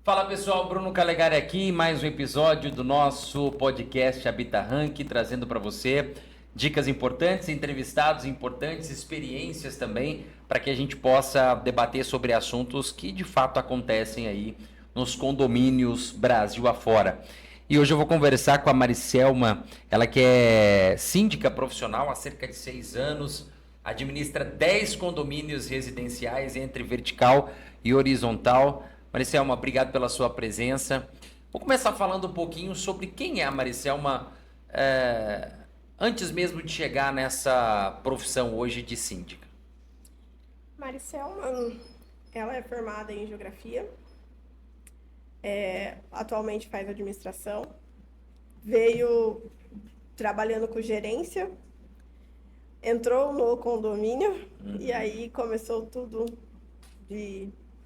Fala pessoal, Bruno Calegari aqui, mais um episódio do nosso podcast Habita Rank, trazendo para você dicas importantes, entrevistados importantes, experiências também, para que a gente possa debater sobre assuntos que de fato acontecem aí nos condomínios Brasil afora. E hoje eu vou conversar com a Maricelma, ela que é síndica profissional há cerca de 6 anos, administra 10 condomínios residenciais entre vertical e horizontal. Maricelma, obrigado pela sua presença. Vou começar falando um pouquinho sobre quem é a Maricelma, antes mesmo de chegar nessa profissão hoje de síndica. Maricelma, ela é formada em geografia, atualmente faz administração, veio trabalhando com gerência, entrou no condomínio e aí começou tudo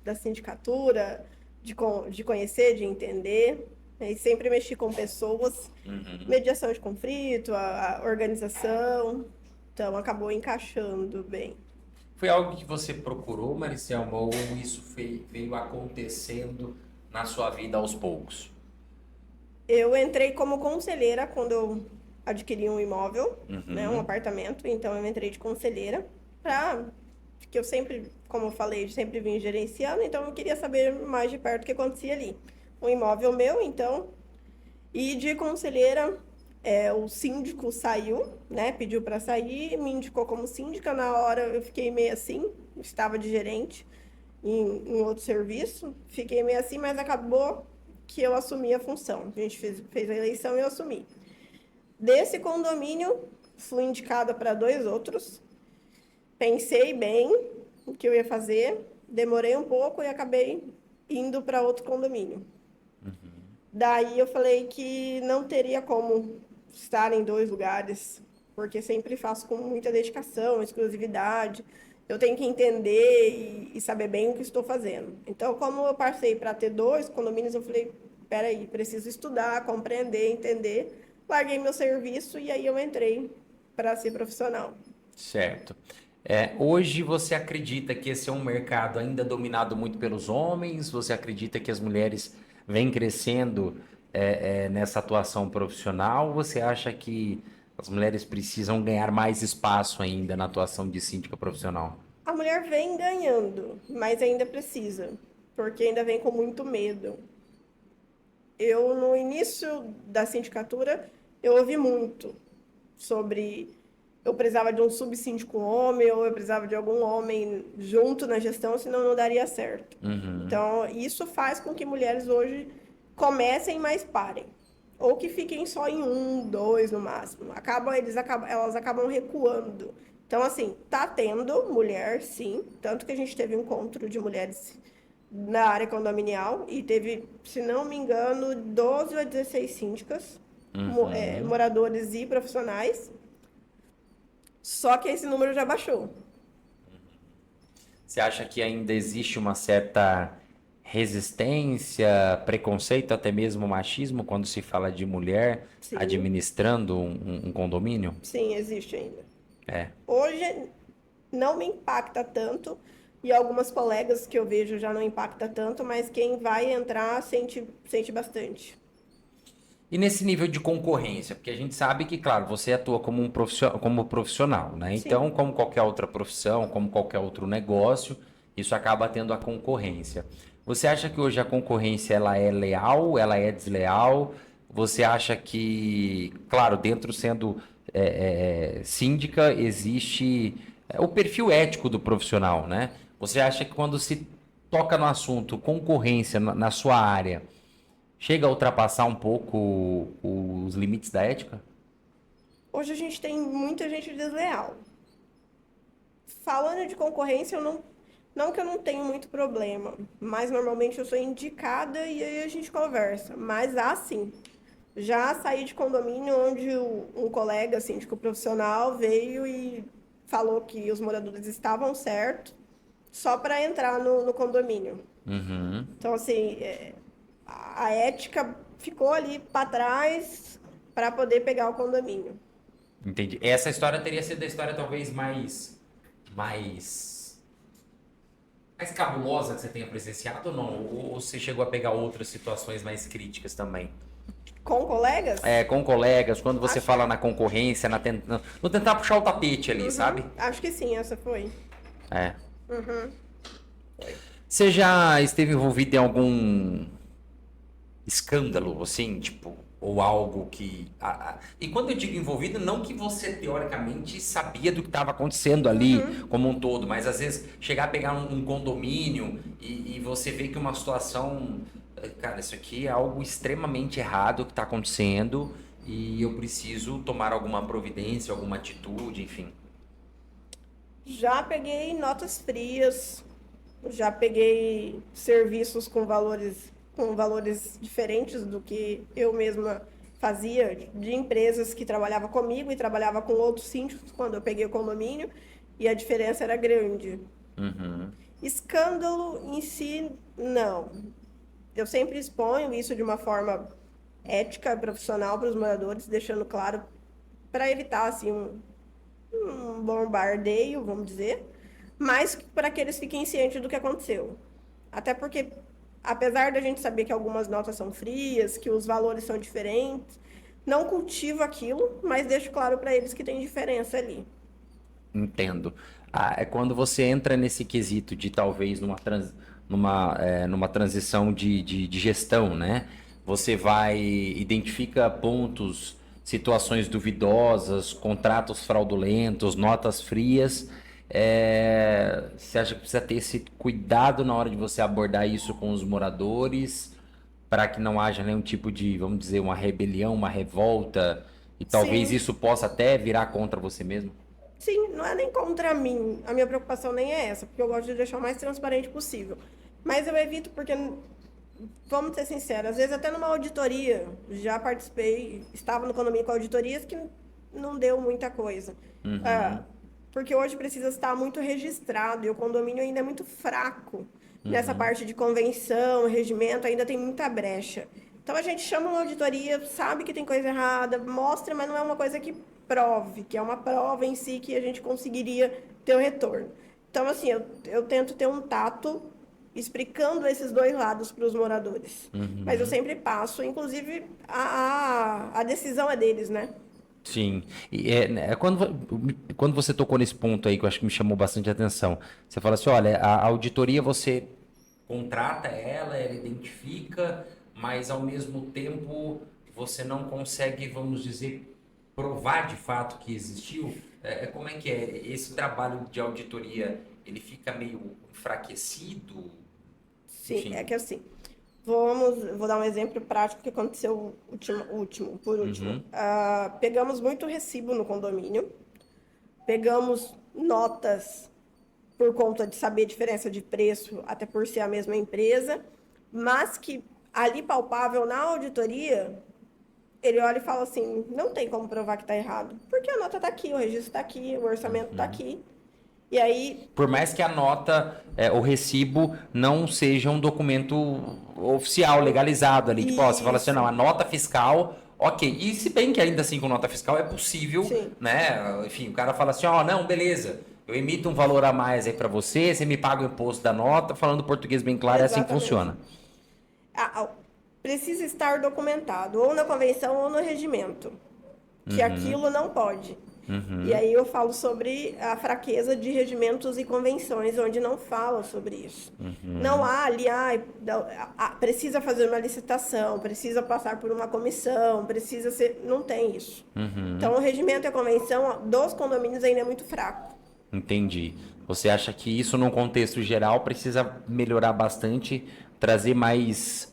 da sindicatura, de conhecer, de entender. E sempre mexi com pessoas, mediação de conflito, a organização, então acabou encaixando bem. Foi algo que você procurou, Maricelma, ou isso veio acontecendo na sua vida aos poucos? Eu entrei como conselheira quando eu adquiri um imóvel, né, um apartamento, então eu entrei de conselheira porque eu sempre, como eu falei, sempre vim gerenciando, então eu queria saber mais de perto o que acontecia ali. Um imóvel meu, então, e de conselheira, o síndico saiu, né, pediu para sair, me indicou como síndica, na hora eu fiquei meio assim, estava de gerente em outro serviço, fiquei meio assim, mas acabou que eu assumi a função. A gente fez a eleição e eu assumi. Desse condomínio, fui indicada para 2 outros. Pensei bem o que eu ia fazer, demorei um pouco e acabei indo para outro condomínio. Daí eu falei que não teria como estar em 2 lugares, porque sempre faço com muita dedicação, exclusividade. Eu tenho que entender e saber bem o que estou fazendo. Então, como eu passei para ter 2 condomínios, eu falei, peraí, preciso estudar, compreender, entender. Larguei meu serviço e aí eu entrei para ser profissional. Certo. Hoje você acredita que esse é um mercado ainda dominado muito pelos homens? Você acredita que as mulheres vêm crescendo nessa atuação profissional? Você acha que as mulheres precisam ganhar mais espaço ainda na atuação de síndica profissional? A mulher vem ganhando, mas ainda precisa, porque ainda vem com muito medo. Eu, no início da sindicatura, eu ouvi muito sobre eu precisava de um subsíndico homem ou eu precisava de algum homem junto na gestão, senão não daria certo. Então, isso faz com que mulheres hoje comecem, mas parem. Ou que fiquem só em 1, 2 no máximo. Elas acabam recuando. Então, assim, tá tendo mulher, sim. Tanto que a gente teve um encontro de mulheres na área condominial e teve, se não me engano, 12 ou 16 síndicas, moradores e profissionais. Só que esse número já baixou. Você acha que ainda existe uma certa resistência, preconceito, até mesmo machismo, quando se fala de mulher Sim, administrando um condomínio? sim, existe ainda. É. Hoje não me impacta tanto e algumas colegas que eu vejo já não impacta tanto, mas quem vai entrar sente bastante. E nesse nível de concorrência, porque a gente sabe que, claro, você atua como como profissional, né? Então, Sim. como qualquer outra profissão, como qualquer outro negócio, isso acaba tendo a concorrência. Você acha que hoje a concorrência ela é leal, ela é desleal? Você acha que, claro, dentro sendo síndica, existe o perfil ético do profissional, né? Você acha que quando se toca no assunto concorrência na sua área, chega a ultrapassar um pouco os limites da ética? Hoje a gente tem muita gente desleal. Falando de concorrência, não que eu não tenho muito problema, mas normalmente eu sou indicada e aí a gente conversa. Mas sim. Já saí de condomínio onde um colega síndico profissional veio e falou que os moradores estavam certos só para entrar no condomínio. Então, assim, a ética ficou ali para trás para poder pegar o condomínio. Entendi. Essa história teria sido a história talvez mais mais cabulosa que você tenha presenciado ou não? Ou você chegou a pegar outras situações mais críticas também? Com colegas? Com colegas, quando você Acho- fala na concorrência, no tentar puxar o tapete ali, sabe? Acho que sim, essa foi. É. Uhum. Você já esteve envolvido em algum escândalo, assim, tipo, ou algo que. E quando eu digo envolvido, não que você teoricamente sabia do que estava acontecendo ali como um todo, mas às vezes chegar a pegar um condomínio e você vê que uma situação. Cara, isso aqui é algo extremamente errado que está acontecendo e eu preciso tomar alguma providência, alguma atitude, enfim. Já peguei notas frias, já peguei serviços com valores diferentes do que eu mesma fazia, de empresas que trabalhava comigo e trabalhava com outros síndicos quando eu peguei o condomínio, e a diferença era grande. Uhum. Escândalo em si, não. Eu sempre exponho isso de uma forma ética, profissional para os moradores, deixando claro para evitar assim um bombardeio, vamos dizer, mas para que eles fiquem cientes do que aconteceu. Até porque, apesar da gente saber que algumas notas são frias, que os valores são diferentes, não cultivo aquilo, mas deixo claro para eles que tem diferença ali. Entendo. É quando você entra nesse quesito de talvez numa transição de gestão, né? Você identifica pontos, situações duvidosas, contratos fraudulentos, notas frias. Você acha que precisa ter esse cuidado na hora de você abordar isso com os moradores, para que não haja nenhum tipo de, vamos dizer, uma rebelião, uma revolta, e talvez Sim, isso possa até virar contra você mesmo? sim, não é nem contra mim. A minha preocupação nem é essa, porque eu gosto de deixar o mais transparente possível. Mas eu evito porque, vamos ser sinceros, às vezes até numa auditoria, já participei, estava no condomínio com auditorias que não deu muita coisa. Uhum, Ah, porque hoje precisa estar muito registrado e o condomínio ainda é muito fraco nessa uhum, parte de convenção, regimento, ainda tem muita brecha. Então a gente chama uma auditoria, sabe que tem coisa errada, mostra, mas não é uma coisa que prove, que é uma prova em si que a gente conseguiria ter o retorno. Então, assim, eu tento ter um tato explicando esses dois lados para os moradores. Mas eu uhum. sempre passo, inclusive a decisão é deles, né? Sim. Né, quando você tocou nesse ponto aí, que eu acho que me chamou bastante atenção, você fala assim, olha, a auditoria você contrata ela, ela identifica, mas ao mesmo tempo você não consegue, vamos dizer, provar de fato que existiu. Como é que é? Esse trabalho de auditoria, ele fica meio enfraquecido? Sim, é Enfim. que assim, vou dar um exemplo prático que aconteceu por último. Uhum, Pegamos muito recibo no condomínio, pegamos notas por conta de saber a diferença de preço, até por ser a mesma empresa, mas que ali palpável na auditoria, ele olha e fala assim, não tem como provar que está errado, porque a nota está aqui, o registro está aqui, o orçamento está uhum. aqui. E aí, Por mais que a nota, o recibo não seja um documento oficial, legalizado ali. Tipo, ó, você fala assim, não, isso, a nota fiscal, ok. E se bem que ainda assim com nota fiscal é possível, sim, né? Enfim, o cara fala assim, ó, não, beleza, eu emito um valor a mais aí pra você, você me paga o imposto da nota, falando português bem claro, é assim que exatamente. funciona. Ah, precisa estar documentado, ou na convenção ou no regimento, que Uhum, aquilo não pode. E uhum, aí eu falo sobre a fraqueza de regimentos e convenções, onde não fala sobre isso. Não uhum, há ali, precisa fazer uma licitação, precisa passar por uma comissão, precisa ser. Não tem isso. uhum. Então, o regimento e a convenção dos condomínios ainda é muito fraco. Entendi. Você acha que isso, num contexto geral, precisa melhorar bastante, trazer mais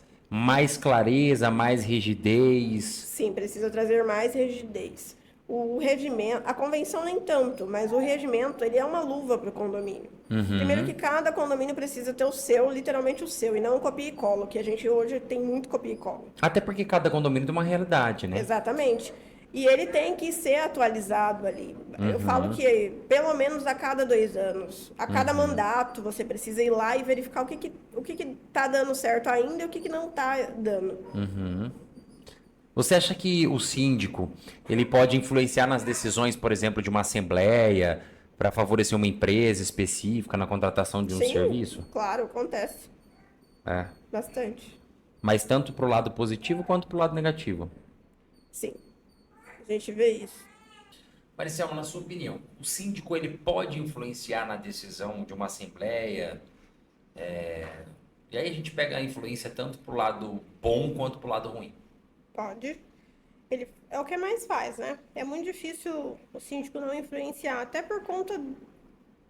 clareza, mais rigidez? Sim, precisa trazer mais rigidez. O regimento, a convenção nem tanto, mas o regimento, ele é uma luva para o condomínio. Primeiro que Uhum. cada condomínio precisa ter o seu, literalmente o seu, e não um copia e cola, que a gente hoje tem muito copia e cola. Até porque cada condomínio tem uma realidade, né? Exatamente. E ele tem que ser atualizado ali. Eu falo Uhum. que pelo menos a cada 2 anos, a cada Uhum. mandato, você precisa ir lá e verificar o que tá dando certo ainda e o que não tá dando. Uhum. Você acha que o síndico, ele pode influenciar nas decisões, por exemplo, de uma assembleia? para favorecer uma empresa específica na contratação de um Sim, serviço? claro, acontece É. bastante. Mas tanto para o lado positivo quanto para o lado negativo. Sim, a gente vê isso. Maricel, na sua opinião, o síndico ele pode influenciar na decisão de uma assembleia? E aí a gente pega a influência tanto para o lado bom quanto para o lado ruim. Pode. Ele é o que mais faz, né? É muito difícil o síndico não influenciar, até por conta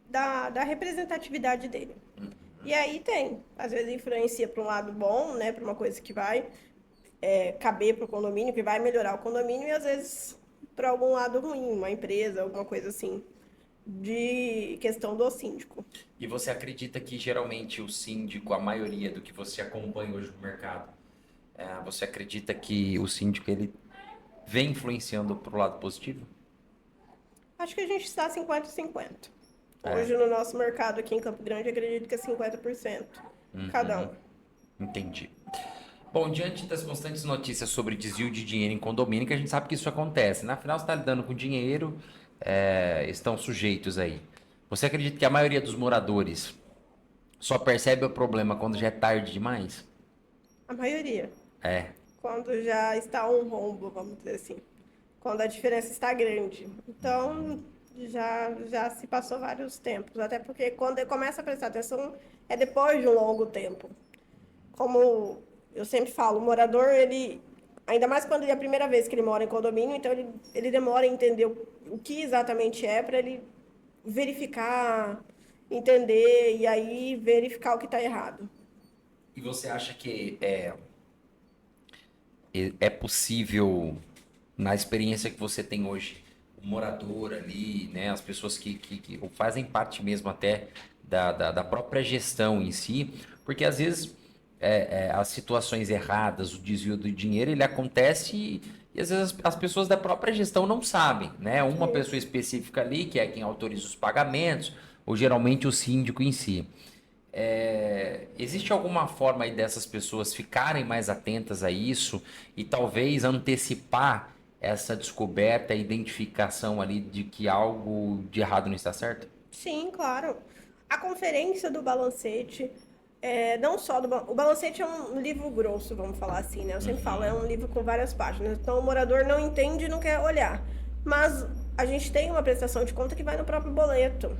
da representatividade dele. E aí tem, às vezes influencia para um lado bom, né? Para uma coisa que vai caber para o condomínio, que vai melhorar o condomínio, e às vezes para algum lado ruim, uma empresa, alguma coisa assim, de questão do síndico. E você acredita que geralmente o síndico, a maioria do que você acompanha hoje no mercado, você acredita que o síndico ele vem influenciando para o lado positivo? Acho que a gente está 50-50. É. Hoje no nosso mercado aqui em Campo Grande, acredito que é 50% cada um. Entendi. Bom, diante das constantes notícias sobre desvio de dinheiro em condomínio, que a gente sabe que isso acontece, né? Afinal, você está lidando com dinheiro, estão sujeitos aí. Você acredita que a maioria dos moradores só percebe o problema quando já é tarde demais? A maioria. É. Quando já está um rombo, vamos dizer assim. Quando a diferença está grande. Então, já se passou vários tempos. Até porque quando ele começa a prestar atenção, é depois de um longo tempo. Como eu sempre falo, o morador, ele... Ainda mais quando é a primeira vez que ele mora em condomínio, então ele demora a entender o que exatamente é para ele verificar, entender e aí verificar o que está errado. E você acha que é possível, na experiência que você tem hoje, o morador ali, né, as pessoas que fazem parte mesmo até da própria gestão em si, porque às vezes as situações erradas, o desvio do dinheiro, ele acontece e às vezes as pessoas da própria gestão não sabem, né? Uma Sim. pessoa específica ali, que é quem autoriza os pagamentos, ou geralmente o síndico em si. Existe alguma forma aí dessas pessoas ficarem mais atentas a isso e talvez antecipar essa descoberta e identificação ali de que algo de errado não está certo? Sim, claro. A conferência do balancete, não só o balancete é um livro grosso, vamos falar assim, né? Eu sempre falo, é um livro com várias páginas. Então o morador não entende e não quer olhar. Mas a gente tem uma prestação de conta que vai no próprio boleto.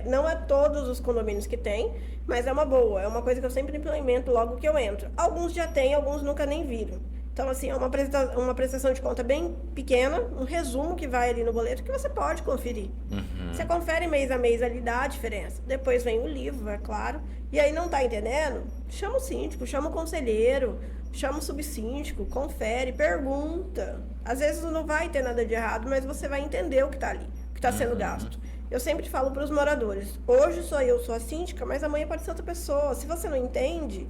Não é todos os condomínios que tem, mas é uma boa. É uma coisa que eu sempre implemento logo que eu entro. Alguns já têm, alguns nunca nem viram. Então, assim, é uma prestação de conta bem pequena, um resumo que vai ali no boleto que você pode conferir. Você confere mês a mês ali, dá a diferença. Depois vem o livro, é claro. E aí não tá entendendo? Chama o síndico, chama o conselheiro, chama o subsíndico, confere, pergunta. Às vezes não vai ter nada de errado, mas você vai entender o que tá ali, o que tá sendo gasto. Eu sempre falo para os moradores, hoje sou eu, sou a síndica, mas amanhã pode ser outra pessoa. Se você não entende,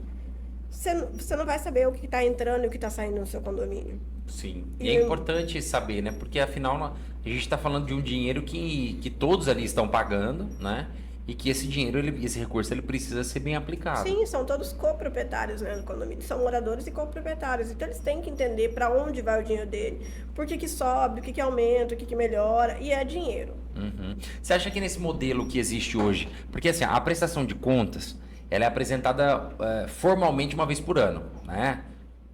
você não vai saber o que está entrando e o que está saindo no seu condomínio. Sim. E é importante saber, né? Porque afinal a gente está falando de um dinheiro que todos ali estão pagando, né? E que esse dinheiro, esse recurso, ele precisa ser bem aplicado. Sim, são todos coproprietários, né, no condomínio. São moradores e coproprietários. Então eles têm que entender para onde vai o dinheiro dele, por que sobe, o que aumenta, o que melhora. E é dinheiro. Você acha que nesse modelo que existe hoje, porque assim, a prestação de contas, ela é apresentada formalmente uma vez por ano, né?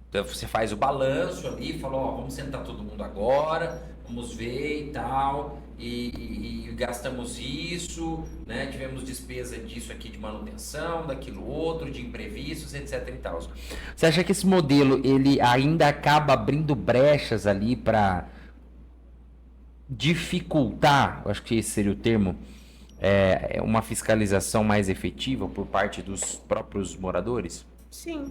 Então você faz o balanço ali, fala, ó, vamos sentar todo mundo agora, vamos ver e tal, e gastamos isso, né? Tivemos despesa disso aqui de manutenção, daquilo outro, de imprevistos, etc e tal. Você acha que esse modelo, ele ainda acaba abrindo brechas ali para dificultar, eu acho que esse seria o termo, uma fiscalização mais efetiva por parte dos próprios moradores? Sim.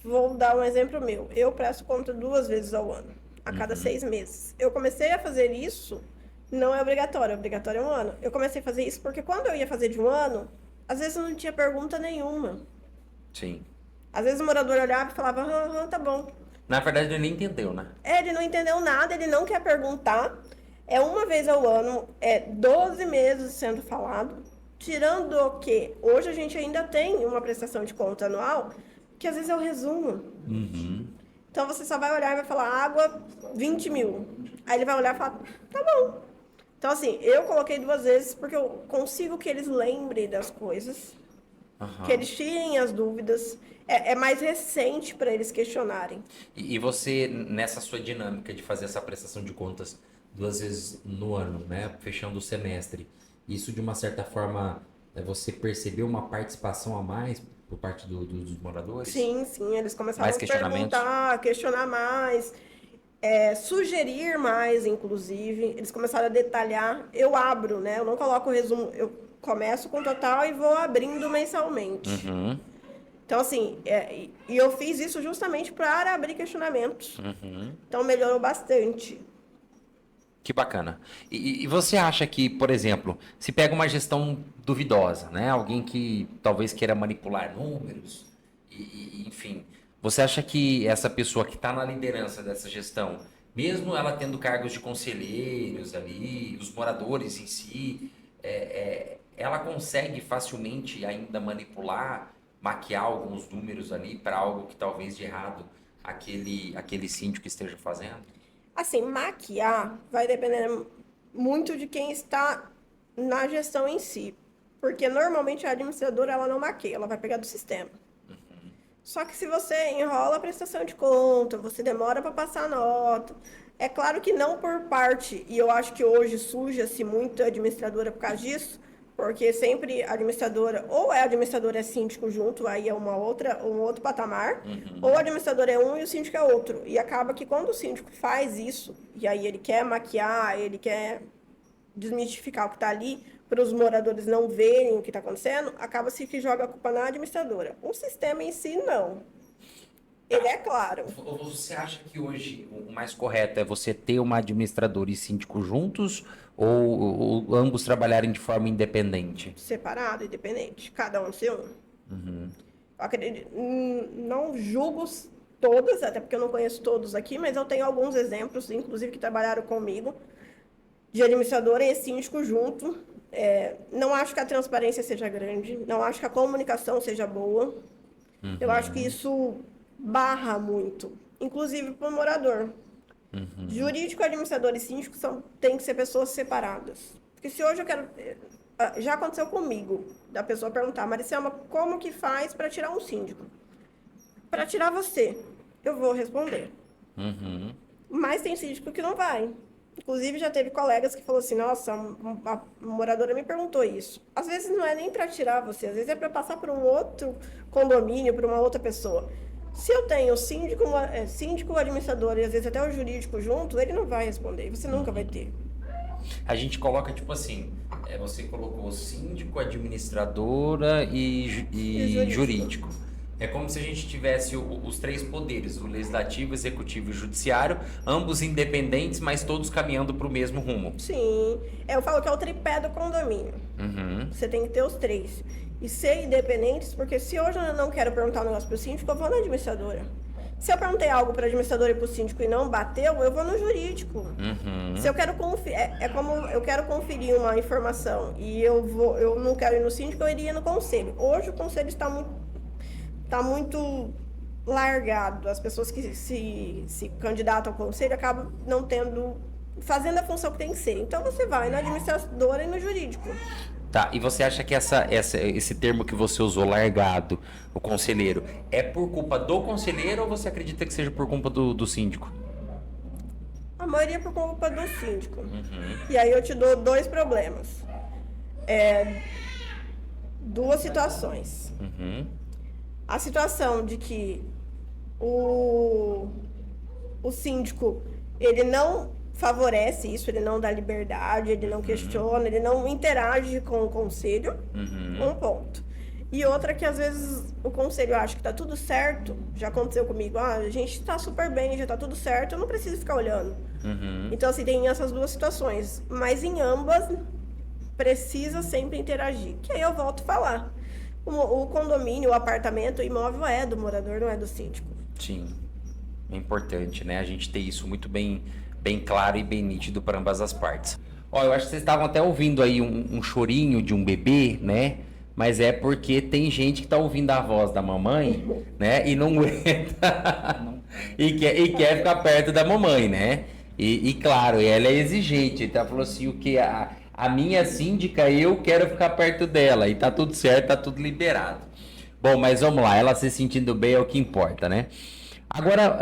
Vou dar um exemplo meu. Eu presto conta 2 vezes ao ano, a cada 6 meses. Eu comecei a fazer isso, não é obrigatório é 1 ano. Eu comecei a fazer isso porque quando eu ia fazer de 1 ano, às vezes não tinha pergunta nenhuma. Sim. Às vezes o morador olhava e falava, tá bom. Na verdade, ele nem entendeu, né? Ele não entendeu nada, ele não quer perguntar. É 1 vez ao ano, 12 meses sendo falado. Tirando o que hoje a gente ainda tem uma prestação de conta anual, que às vezes é o resumo. Então você só vai olhar e vai falar, água, 20 mil. Aí ele vai olhar e falar, tá bom. Então, assim, eu coloquei 2 vezes porque eu consigo que eles lembrem das coisas, que eles tirem as dúvidas. É mais recente para eles questionarem. E você, nessa sua dinâmica de fazer essa prestação de contas 2 vezes no ano, né? Fechando o semestre, isso de uma certa forma, você percebeu uma participação a mais por parte dos moradores? Sim, eles começaram Mais a questionamentos? perguntar, questionar mais, sugerir mais, inclusive. Eles começaram a detalhar. Eu abro, né? Eu não coloco o resumo, eu começo com o total e vou abrindo mensalmente. Uhum. Então, assim, e eu fiz isso justamente para abrir questionamentos. Uhum. Então, melhorou bastante. Que bacana. E você acha que, por exemplo, se pega uma gestão duvidosa, né? Alguém que talvez queira manipular números, enfim, você acha que essa pessoa que está na liderança dessa gestão, mesmo ela tendo cargos de conselheiros ali, os moradores em si, ela consegue facilmente ainda manipular, maquiar alguns números ali para algo que talvez de errado aquele síndico esteja fazendo? Assim, maquiar vai depender muito de quem está na gestão em si. Porque normalmente a administradora ela não maqueia, ela vai pegar do sistema. Só que se você enrola a prestação de conta, você demora para passar a nota. É claro que não por parte, e eu acho que hoje suja-se muito a administradora por causa disso, porque sempre a administradora, ou é administradora é síndico junto, aí é um outro patamar, ou a administradora é um e o síndico é outro. E acaba que quando o síndico faz isso, e aí ele quer maquiar, ele quer desmistificar o que está ali, para os moradores não verem o que está acontecendo, acaba-se que joga a culpa na administradora. O sistema em si, não. Ele é claro. Você acha que hoje o mais correto é você ter uma administradora e síndico juntos ou ambos trabalharem de forma independente? Separado, independente. Cada um ser um. Eu acredito, não julgo todas, até porque eu não conheço todos aqui, mas eu tenho alguns exemplos, inclusive que trabalharam comigo, de administradora e síndico junto. Não acho que a transparência seja grande, não acho que a comunicação seja boa. Eu acho que isso barra muito, inclusive para o morador. Jurídico, administrador e síndico tem que ser pessoas separadas. Porque se hoje eu quero... Já aconteceu comigo, da pessoa perguntar, Maricelma, como que faz para tirar um síndico? Para tirar você, eu vou responder. Mas tem síndico que não vai. Inclusive, já teve colegas que falaram assim, nossa, a moradora me perguntou isso. Às vezes não é nem para tirar você, às vezes é para passar para um outro condomínio, para uma outra pessoa. Se eu tenho síndico, administrador e às vezes até o jurídico junto, ele não vai responder, você nunca vai ter. A gente coloca tipo assim, você colocou síndico, administradora e jurídico. É como se a gente tivesse os 3 poderes, o legislativo, executivo e judiciário, ambos independentes, mas todos caminhando para o mesmo rumo. Sim, eu falo que é o tripé do condomínio. Você tem que ter os 3. E ser independentes, porque se hoje eu não quero perguntar um negócio para o síndico, eu vou na administradora. Se eu perguntei algo para a administradora e para o síndico e não bateu, eu vou no jurídico. Se eu quero conferir, como eu quero conferir uma informação e eu não quero ir no síndico, eu iria no conselho. Hoje o conselho está muito largado. As pessoas que se candidatam ao conselho acabam não fazendo a função que tem que ser. Então você vai na administradora e no jurídico. Tá, e você acha que esse termo que você usou, largado, o conselheiro, é por culpa do conselheiro ou você acredita que seja por culpa do síndico? A maioria é por culpa do síndico. E aí eu te dou 2 problemas. 2 situações. A situação de que o síndico, ele não favorece isso, ele não dá liberdade, ele não questiona, ele não interage com o conselho, um ponto. E outra que às vezes o conselho acha que tá tudo certo, já aconteceu comigo, a gente tá super bem, já tá tudo certo, eu não preciso ficar olhando. Então assim, tem essas 2 situações, mas em ambas precisa sempre interagir, que aí eu volto a falar. O condomínio, o apartamento, o imóvel é do morador, não é do síndico. Sim, é importante, né? A gente ter isso muito bem claro e bem nítido para ambas as partes. Ó, eu acho que vocês estavam até ouvindo aí um chorinho de um bebê, né? Mas é porque tem gente que tá ouvindo a voz da mamãe, né? E não aguenta e quer ficar perto da mamãe, né? E claro, ela é exigente. Então ela falou assim, o que a minha síndica, eu quero ficar perto dela. E tá tudo certo, tá tudo liberado. Bom, mas vamos lá, ela se sentindo bem é o que importa, né? Agora,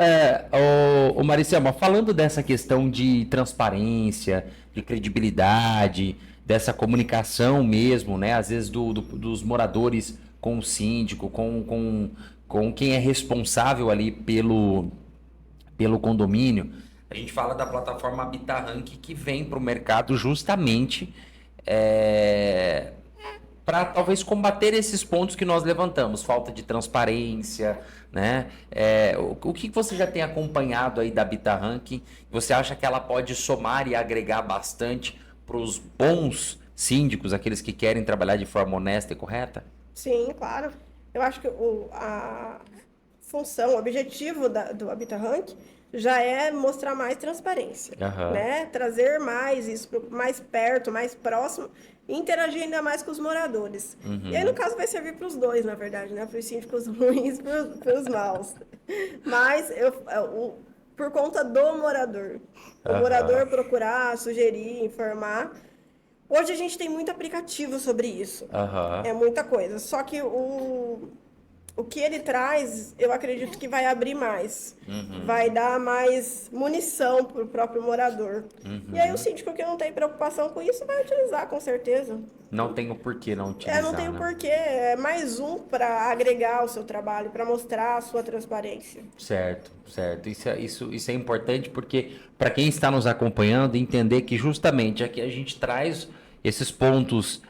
o Maricema, falando dessa questão de transparência, de credibilidade, dessa comunicação mesmo, né? Às vezes dos moradores com o síndico, com quem é responsável ali pelo condomínio, a gente fala da plataforma Habitarrank que vem para o mercado justamente para talvez combater esses pontos que nós levantamos, falta de transparência, né? O que você já tem acompanhado aí da Habitarrank? Você acha que ela pode somar e agregar bastante para os bons síndicos, aqueles que querem trabalhar de forma honesta e correta? Sim, claro. Eu acho que a função, o objetivo do Habitarrank já é mostrar mais transparência, né? Trazer mais isso mais perto, mais próximo, e interagir ainda mais com os moradores. E aí, no caso, vai servir para os dois, na verdade, né? Para os síndicos ruins e para os maus. Mas por conta do morador. O morador procurar, sugerir, informar. Hoje a gente tem muito aplicativo sobre isso. É muita coisa. Só que o que ele traz, eu acredito que vai abrir mais. Vai dar mais munição para o próprio morador. E aí o síndico que não tem preocupação com isso vai utilizar, com certeza. Não tem o porquê não utilizar, não tem o né? porquê. É mais um para agregar o seu trabalho, para mostrar a sua transparência. Certo, certo. Isso é importante porque para quem está nos acompanhando, entender que justamente aqui a gente traz esses pontos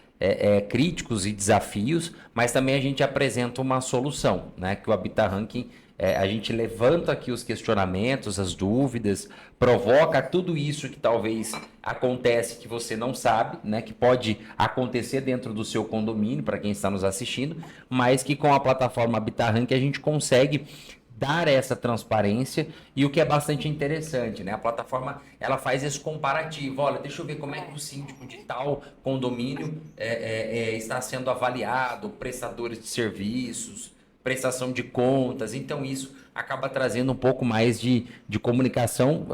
críticos e desafios, mas também a gente apresenta uma solução, né? Que o Habitarrank, a gente levanta aqui os questionamentos, as dúvidas, provoca tudo isso que talvez acontece que você não sabe, né? Que pode acontecer dentro do seu condomínio, para quem está nos assistindo, mas que com a plataforma Habitarrank a gente consegue dar essa transparência e o que é bastante interessante, né? A plataforma, ela faz esse comparativo. Olha, deixa eu ver como é que o síndico de tal condomínio está sendo avaliado, prestadores de serviços, prestação de contas. Então, isso acaba trazendo um pouco mais de comunicação,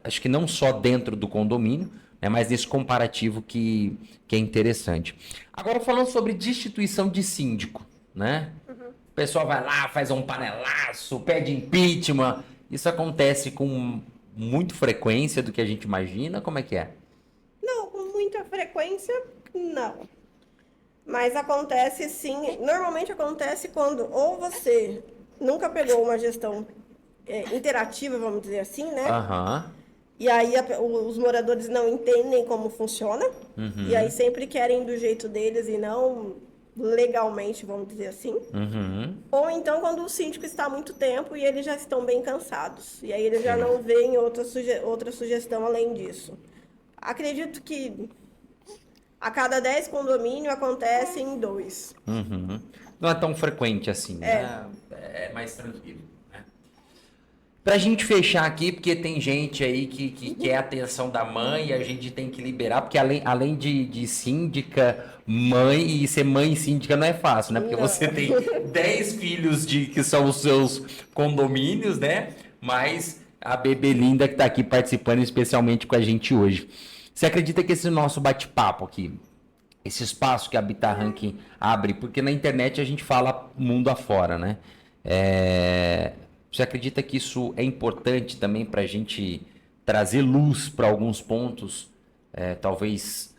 acho que não só dentro do condomínio, né, mas nesse comparativo que é interessante. Agora, falando sobre destituição de síndico, né? O pessoal vai lá, faz um panelaço, pede impeachment. Isso acontece com muita frequência do que a gente imagina? Como é que é? Não, com muita frequência, não. Mas acontece sim. Normalmente acontece quando ou você nunca pegou uma gestão interativa, vamos dizer assim, né? E aí os moradores não entendem como funciona. E aí sempre querem do jeito deles e não legalmente, vamos dizer assim. Ou então quando o síndico está há muito tempo e eles já estão bem cansados. E aí eles já não veem outra sugestão além disso. Acredito que a cada 10 condomínios acontecem 2. Não é tão frequente assim, né? É mais tranquilo. Pra gente fechar aqui, porque tem gente aí que quer a atenção da mãe e a gente tem que liberar, porque além de síndica, mãe, e ser mãe síndica não é fácil, né? Porque você tem 10 filhos que são os seus condomínios, né? Mas a bebê linda que tá aqui participando especialmente com a gente hoje. Você acredita que esse nosso bate-papo aqui, esse espaço que a Habitarrank abre, porque na internet a gente fala mundo afora, né? Você acredita que isso é importante também para a gente trazer luz para alguns pontos, talvez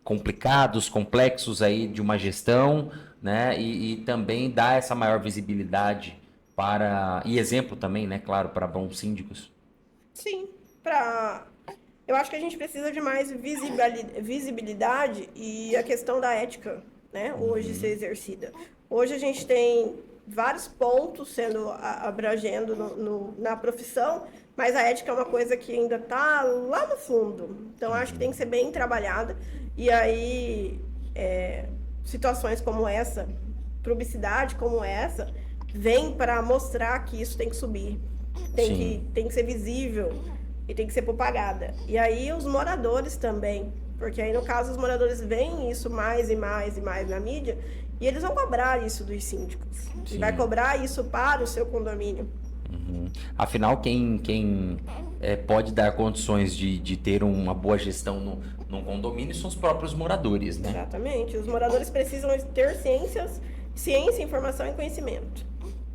complicados, complexos aí de uma gestão, né? E também dar essa maior visibilidade e exemplo também, né? Claro, para bons síndicos. Sim, eu acho que a gente precisa de mais visibilidade e a questão da ética, né? Hoje ser exercida. Hoje a gente tem vários pontos sendo abrangendo na profissão, mas a ética é uma coisa que ainda está lá no fundo. Então, acho que tem que ser bem trabalhada. E aí, situações como essa, publicidade como essa, vem para mostrar que isso tem que subir. Tem que ser visível e tem que ser propagada. E aí, os moradores também. Porque aí, no caso, os moradores veem isso mais e mais e mais na mídia. E eles vão cobrar isso dos síndicos. E vai cobrar isso para o seu condomínio. Afinal, quem pode dar condições de ter uma boa gestão num condomínio são os próprios moradores, né? Exatamente. Os moradores precisam ter ciência, informação e conhecimento.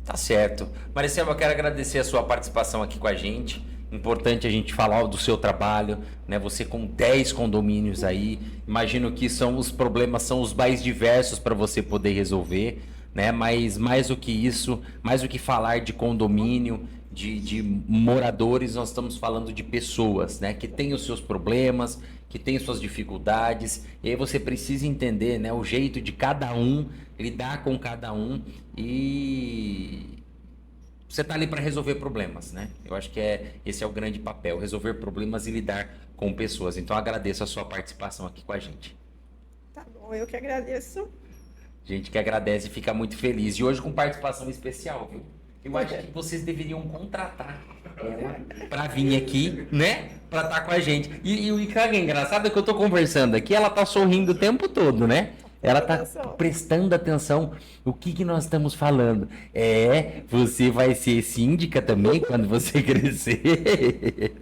Tá certo. Maricela, eu quero agradecer a sua participação aqui com a gente. Importante a gente falar do seu trabalho, né? Você com 10 condomínios aí, imagino que os problemas são os mais diversos para você poder resolver, né? Mas mais do que isso, mais do que falar de condomínio, de moradores, nós estamos falando de pessoas, né? Que têm os seus problemas, que têm suas dificuldades, e aí você precisa entender, né? O jeito de cada um, lidar com cada um e você está ali para resolver problemas, né? Eu acho que esse é o grande papel, resolver problemas e lidar com pessoas. Então, agradeço a sua participação aqui com a gente. Tá bom, eu que agradeço. Gente que agradece e fica muito feliz. E hoje com participação especial, viu? Eu acho que vocês deveriam contratar ela para vir aqui, né? Para estar com a gente. E o que é engraçado é que eu tô conversando aqui, ela tá sorrindo o tempo todo, né? Ela tá prestando atenção no que nós estamos falando. Você vai ser síndica também quando você crescer.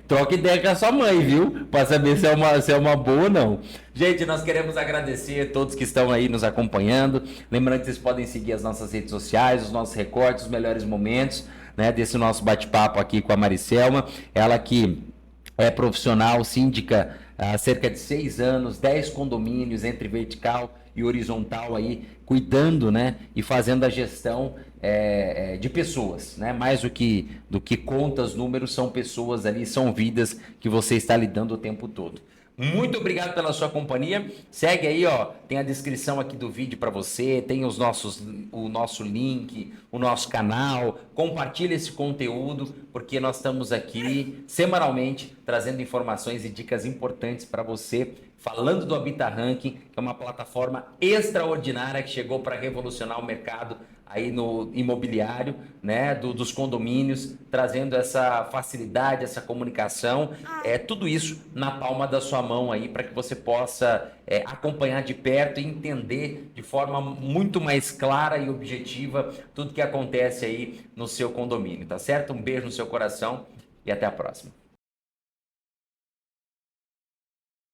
Troca ideia com a sua mãe, viu? Para saber se é uma boa ou não. Gente, nós queremos agradecer a todos que estão aí nos acompanhando. Lembrando que vocês podem seguir as nossas redes sociais, os nossos recortes, os melhores momentos, né, desse nosso bate-papo aqui com a Maricelma. Ela que é profissional, síndica há cerca de 6 anos, 10 condomínios entre vertical e horizontal aí, cuidando, né, e fazendo a gestão de pessoas, né, mais do que contas, números, são pessoas ali, são vidas que você está lidando o tempo todo. Muito obrigado pela sua companhia. Segue aí, ó, tem a descrição aqui do vídeo para você, tem o nosso link, o nosso canal. Compartilha esse conteúdo, porque nós estamos aqui semanalmente trazendo informações e dicas importantes para você, falando do HabitaRanking, que é uma plataforma extraordinária que chegou para revolucionar o mercado aí no imobiliário, né, dos condomínios, trazendo essa facilidade, essa comunicação, tudo isso na palma da sua mão aí, para que você possa acompanhar de perto e entender de forma muito mais clara e objetiva tudo que acontece aí no seu condomínio, tá certo? Um beijo no seu coração e até a próxima.